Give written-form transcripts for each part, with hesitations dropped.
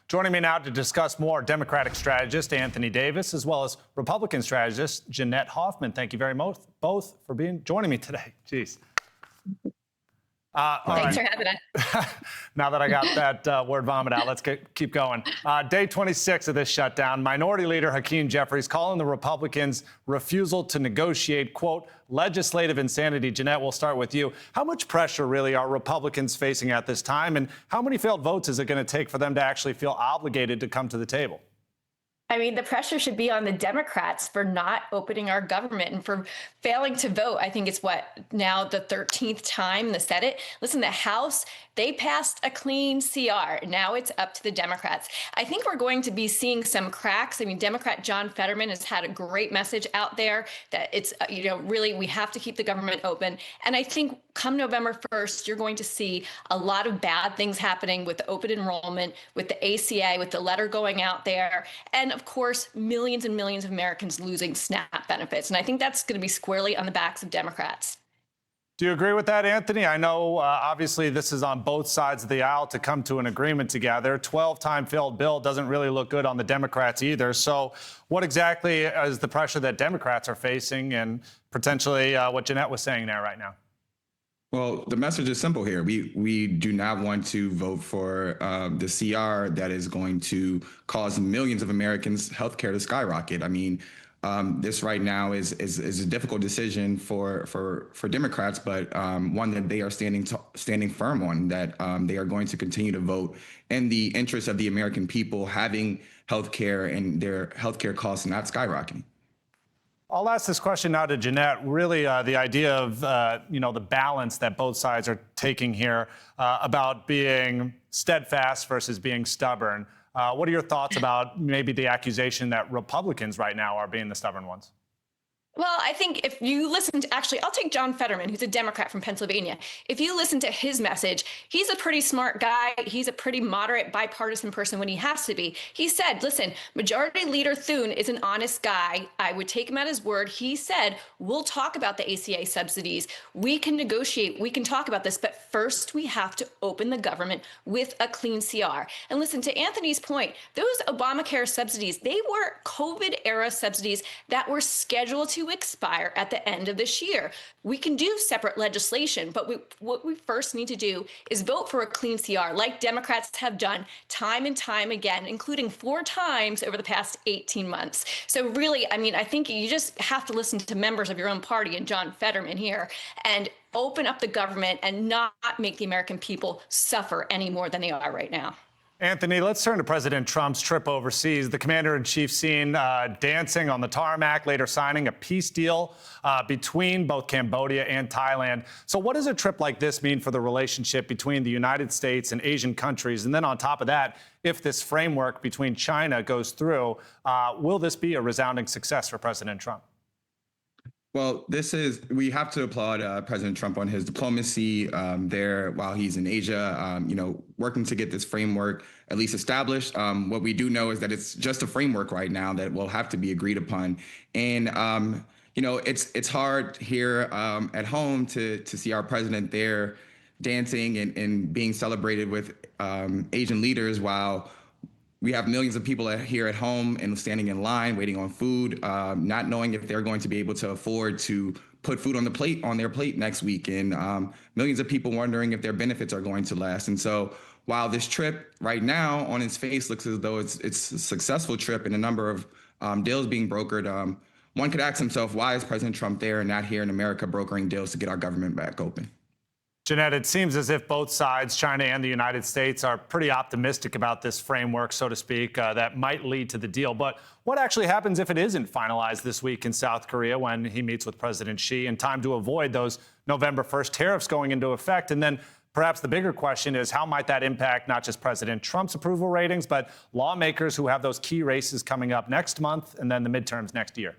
Joining me now to discuss more, Democratic strategist Anthony Davis, as well as Republican strategist Janet Hoffman. Thank you very much, both, for joining me today. Jeez. Thanks for having us. Now that I got that word vomit out, let's keep going. Day 26 of this shutdown, Minority Leader Hakeem Jeffries calling the Republicans' refusal to negotiate, quote, legislative insanity. Jeanette, we'll start with you. How much pressure really are Republicans facing at this time, and how many failed votes is it going to take for them to actually feel obligated to come to the table? I mean, the pressure should be on the Democrats for not opening our government and for failing to vote. I think it's now the 13th time in the Senate. Listen, the House, they passed a clean CR. Now it's up to the Democrats. I think we're going to be seeing some cracks. I mean, Democrat John Fetterman has had a great message out there that it's, really, we have to keep the government open. And I think come November 1st, you're going to see a lot of bad things happening with the open enrollment, with the ACA, with the letter going out there. And of course, millions and millions of Americans losing SNAP benefits. And I think that's going to be squarely on the backs of Democrats. Do you agree with that, Anthony? I know, obviously, this is on both sides of the aisle to come to an agreement together. 12-time failed bill doesn't really look good on the Democrats either. So what exactly is the pressure that Democrats are facing and potentially what Jeanette was saying there right now? Well, the message is simple here. We do not want to vote for the CR that is going to cause millions of Americans' health care to skyrocket. I mean, this right now is a difficult decision for Democrats, but one that they are standing firm on, that they are going to continue to vote in the interest of the American people having health care and their health care costs not skyrocketing. I'll ask this question now to Jeanette. Really, the idea of, the balance that both sides are taking here about being steadfast versus being stubborn. What are your thoughts about maybe the accusation that Republicans right now are being the stubborn ones? Well, I think if you listen to, actually, I'll take John Fetterman, who's a Democrat from Pennsylvania. If you listen to his message, he's a pretty smart guy. He's a pretty moderate, bipartisan person when he has to be. He said, listen, Majority Leader Thune is an honest guy. I would take him at his word. He said, we'll talk about the ACA subsidies. We can negotiate. We can talk about this. But first, we have to open the government with a clean CR. And listen, to Anthony's point, those Obamacare subsidies, they were COVID-era subsidies that were scheduled to expire at the end of this year. We can do separate legislation, but what we first need to do is vote for a clean CR, like Democrats have done time and time again, including 4 times over the past 18 months. So really, I mean, I think you just have to listen to members of your own party and John Fetterman here and open up the government and not make the American people suffer any more than they are right now. Anthony, let's turn to President Trump's trip overseas. The commander-in-chief seen dancing on the tarmac, later signing a peace deal between both Cambodia and Thailand. So what does a trip like this mean for the relationship between the United States and Asian countries? And then on top of that, if this framework between China goes through, will this be a resounding success for President Trump? Well, we have to applaud President Trump on his diplomacy there while he's in Asia, working to get this framework at least established. What we do know is that it's just a framework right now that will have to be agreed upon. And, it's hard here at home to see our president there dancing and being celebrated with Asian leaders while we have millions of people here at home and standing in line, waiting on food, not knowing if they're going to be able to afford to put food on their plate next week, and millions of people wondering if their benefits are going to last. And so while this trip right now on its face looks as though it's a successful trip and a number of deals being brokered, one could ask himself, why is President Trump there and not here in America brokering deals to get our government back open? Jeanette, it seems as if both sides, China and the United States, are pretty optimistic about this framework, so to speak, that might lead to the deal. But what actually happens if it isn't finalized this week in South Korea when he meets with President Xi in time to avoid those November 1st tariffs going into effect? And then perhaps the bigger question is, how might that impact not just President Trump's approval ratings, but lawmakers who have those key races coming up next month and then the midterms next year?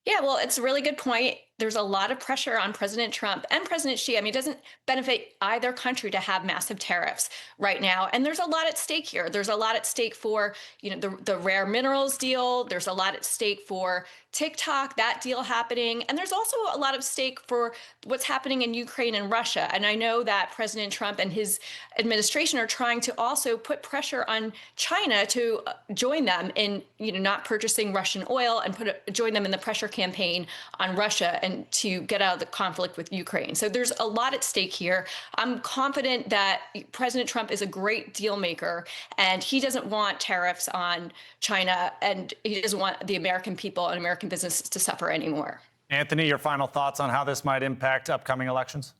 Yeah, well, it's a really good point. there's a lot of pressure on President Trump and President Xi. I mean, it doesn't benefit either country to have massive tariffs right now. And there's a lot at stake here. There's a lot at stake for, the rare minerals deal. There's a lot at stake for TikTok, that deal happening. And there's also a lot of stake for what's happening in Ukraine and Russia. And I know that President Trump and his administration are trying to also put pressure on China to join them in, not purchasing Russian oil and join them in the pressure campaign on Russia and to get out of the conflict with Ukraine. So there's a lot at stake here. I'm confident that President Trump is a great deal maker, and he doesn't want tariffs on China, and he doesn't want the American people and American businesses to suffer anymore. Anthony, your final thoughts on how this might impact upcoming elections?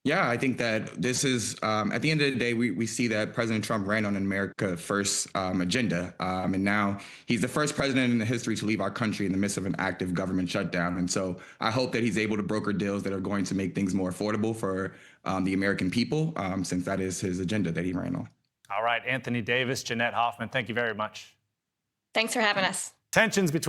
Yeah, I think that this is, at the end of the day, we see that President Trump ran on an America First agenda. And now he's the first president in the history to leave our country in the midst of an active government shutdown. And so I hope that he's able to broker deals that are going to make things more affordable for the American people, since that is his agenda that he ran on. All right, Anthony Davis, Janet Hoffman, thank you very much. Thanks for having us. Tensions between